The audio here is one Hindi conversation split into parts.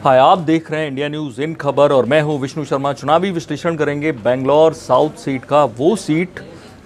हाय, आप देख रहे हैं इंडिया न्यूज़ इन खबर और मैं हूं विष्णु शर्मा। चुनावी विश्लेषण करेंगे बेंगलोर साउथ सीट का। वो सीट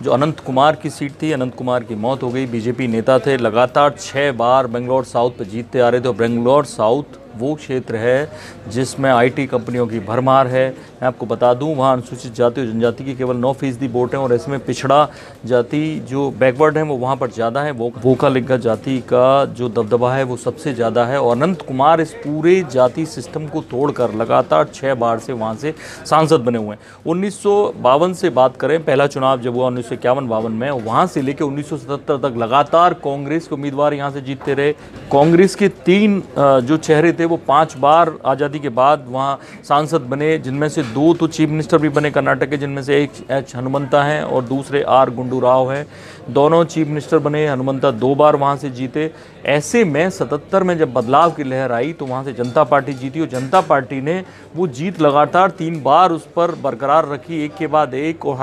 जो अनंत कुमार की सीट थी। अनंत कुमार की मौत हो गई। बीजेपी नेता थे, लगातार 6 बार बेंगलोर साउथ पे जीतते आ रहे थे। और बेंगलोर साउथ वो क्षेत्र है जिसमें आईटी कंपनियों की भरमार है। मैं आपको बता दूं, वहाँ अनुसूचित जाति और जनजाति की केवल 9% वोट हैं और इसमें पिछड़ा जाति जो बैकवर्ड है वो वहाँ पर ज़्यादा है। वोकालिंगा जाति का जो दबदबा है वो सबसे ज़्यादा है। और अनंत कुमार इस पूरे जाति सिस्टम को तोड़कर लगातार 6 बार से वहाँ से सांसद बने हुए हैं। 1952 से बात करें, पहला चुनाव जब हुआ 1951-52 में, वहाँ से लेकर 1977 तक लगातार कांग्रेस के उम्मीदवार यहाँ से जीतते रहे। कांग्रेस के 3 जो चेहरे थे वो 5 बार आज़ादी के बाद वहाँ सांसद बने, जिनमें से 2 तो चीफ मिनिस्टर भी बने कर्नाटक के, जिनमें से एक एच हनुमंता हैं और दूसरे आर गुंडू राव हैं। दोनों चीफ मिनिस्टर बने। हनुमंता 2 बार वहाँ से जीते। ऐसे में 77 में जब बदलाव की लहर आई तो वहाँ से जनता पार्टी जीती और जनता पार्टी ने वो जीत लगातार 3 बार उस पर बरकरार रखी, एक के बाद एक। और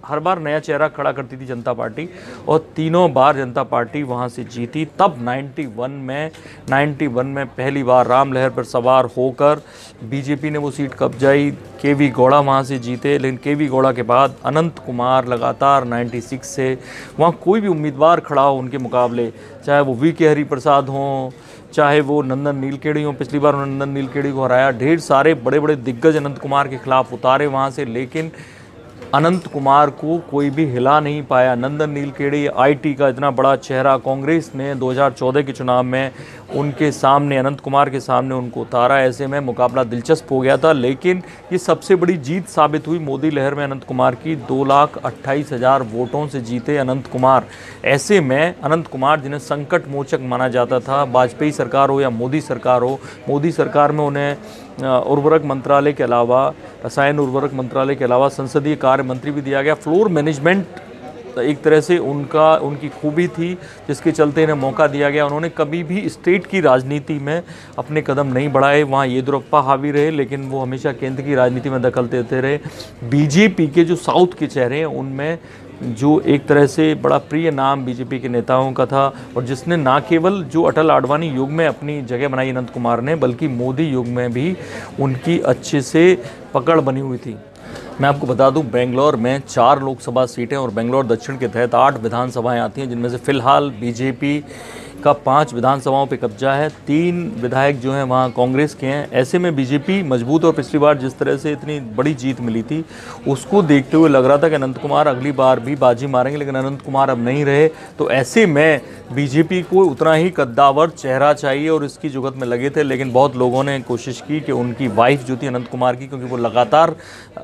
हर बार नया चेहरा खड़ा करती थी जनता पार्टी और तीनों बार जनता पार्टी वहाँ से जीती। तब 91 में पहली बार राम लहर पर सवार होकर बीजेपी ने वो सीट कब्जाई। केवी गौड़ा वहाँ से जीते, लेकिन केवी गौड़ा के बाद अनंत कुमार लगातार 96 से वहाँ कोई भी उम्मीदवार खड़ा हो उनके मुकाबले, चाहे वो वी.के. हरिप्रसाद हों, चाहे वो नंदन नीलकेड़ी हों। पिछली बार उन्होंने नंदन नीलकेड़ी को हराया। ढेर सारे बड़े बड़े दिग्गज अनंत कुमार के खिलाफ उतारे वहाँ से, लेकिन अनंत कुमार को कोई भी हिला नहीं पाया। नंदन नीलकेड़ी आईटी का इतना बड़ा चेहरा, कांग्रेस ने 2014 के चुनाव में उनके सामने, अनंत कुमार के सामने उनको उतारा। ऐसे में मुकाबला दिलचस्प हो गया था, लेकिन ये सबसे बड़ी जीत साबित हुई मोदी लहर में अनंत कुमार की। 2,28,000 वोटों से जीते अनंत कुमार। ऐसे में अनंत कुमार, जिन्हें संकट मोचक माना जाता था, वाजपेयी सरकार हो या मोदी सरकार हो, मोदी सरकार में उन्हें उर्वरक मंत्रालय के अलावा, रसायन उर्वरक मंत्रालय के अलावा संसदीय कार्य मंत्री भी दिया गया। फ्लोर मैनेजमेंट एक तरह से उनकी खूबी थी, जिसके चलते इन्हें मौका दिया गया। उन्होंने कभी भी स्टेट की राजनीति में अपने कदम नहीं बढ़ाए। वहाँ येदियुरप्पा हावी रहे, लेकिन वो हमेशा केंद्र की राजनीति में दखल देते रहे। बीजेपी के जो साउथ के चेहरे हैं उनमें जो एक तरह से बड़ा प्रिय नाम बीजेपी के नेताओं का था, और जिसने ना केवल जो अटल आडवाणी युग में अपनी जगह बनाई अनंत कुमार ने, बल्कि मोदी युग में भी उनकी अच्छे से पकड़ बनी हुई थी। मैं आपको बता दूं, बेंगलोर में 4 लोकसभा सीटें और बेंगलोर दक्षिण के तहत 8 विधानसभाएं आती हैं, जिनमें से फ़िलहाल बीजेपी का 5 विधानसभाओं पे कब्जा है। 3 विधायक जो हैं वहाँ कांग्रेस के हैं। ऐसे में बीजेपी मजबूत, और पिछली बार जिस तरह से इतनी बड़ी जीत मिली थी उसको देखते हुए लग रहा था कि अनंत कुमार अगली बार भी बाजी मारेंगे, लेकिन अनंत कुमार अब नहीं रहे। तो ऐसे में बीजेपी को उतना ही कद्दावर चेहरा चाहिए और इसकी जुगत में लगे थे। लेकिन बहुत लोगों ने कोशिश की कि उनकी वाइफ जो थी अनंत कुमार की, क्योंकि वो लगातार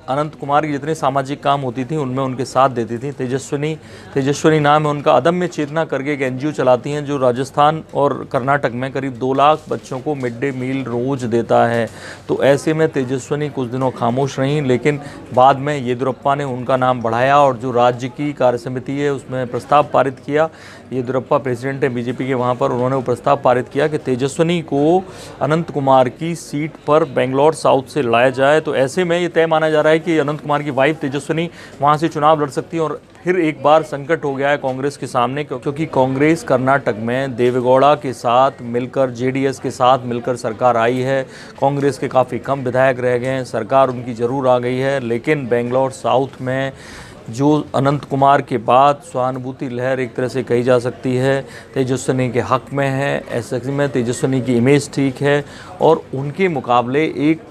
अनंत कुमार की जितने सामाजिक काम होती थी उनमें उनके साथ देती थी, तेजस्विनी नाम है उनका, अदम्य चेतना करके एक NGO चलाती हैं जो राजस्थान और कर्नाटक में करीब 2 लाख बच्चों को मिड डे मील रोज देता है। तो ऐसे में तेजस्विनी कुछ दिनों खामोश रहीं, लेकिन बाद में येदियुरप्पा ने उनका नाम बढ़ाया और जो राज्य की कार्य समिति है उसमें प्रस्ताव पारित किया। येदियुरप्पा प्रेसिडेंट है बीजेपी के वहाँ पर, उन्होंने वो प्रस्ताव पारित किया कि तेजस्विनी को अनंत कुमार की सीट पर बेंगलोर साउथ से लाया जाए। तो ऐसे में ये तय माना जा रहा है कि अनंत कुमार की वाइफ तेजस्विनी वहाँ से चुनाव लड़ सकती है। और फिर एक बार संकट हो गया है कांग्रेस के सामने, क्योंकि कांग्रेस कर्नाटक में देवेगौड़ा के साथ मिलकर, JDS के साथ मिलकर सरकार आई है। कांग्रेस के काफ़ी कम विधायक रह गए हैं, सरकार उनकी ज़रूर आ गई है, लेकिन बेंगलोर साउथ में जो अनंत कुमार के बाद सहानुभूति लहर एक तरह से कही जा सकती है तेजस्विनी के हक में है। ऐसे में तेजस्विनी की इमेज ठीक है और उनके मुकाबले एक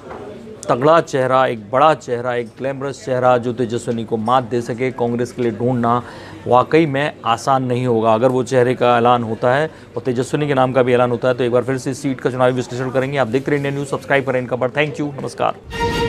तगड़ा चेहरा, एक बड़ा चेहरा, एक ग्लैमरस चेहरा जो तेजस्विनी को मात दे सके, कांग्रेस के लिए ढूंढना वाकई में आसान नहीं होगा। अगर वो चेहरे का ऐलान होता है और तेजस्विनी के नाम का भी ऐलान होता है तो एक बार फिर से सीट का चुनावी विश्लेषण करेंगे। आप देखते रहिए इंडिया न्यूज़, सब्सक्राइब करें इनका। थैंक यू, नमस्कार।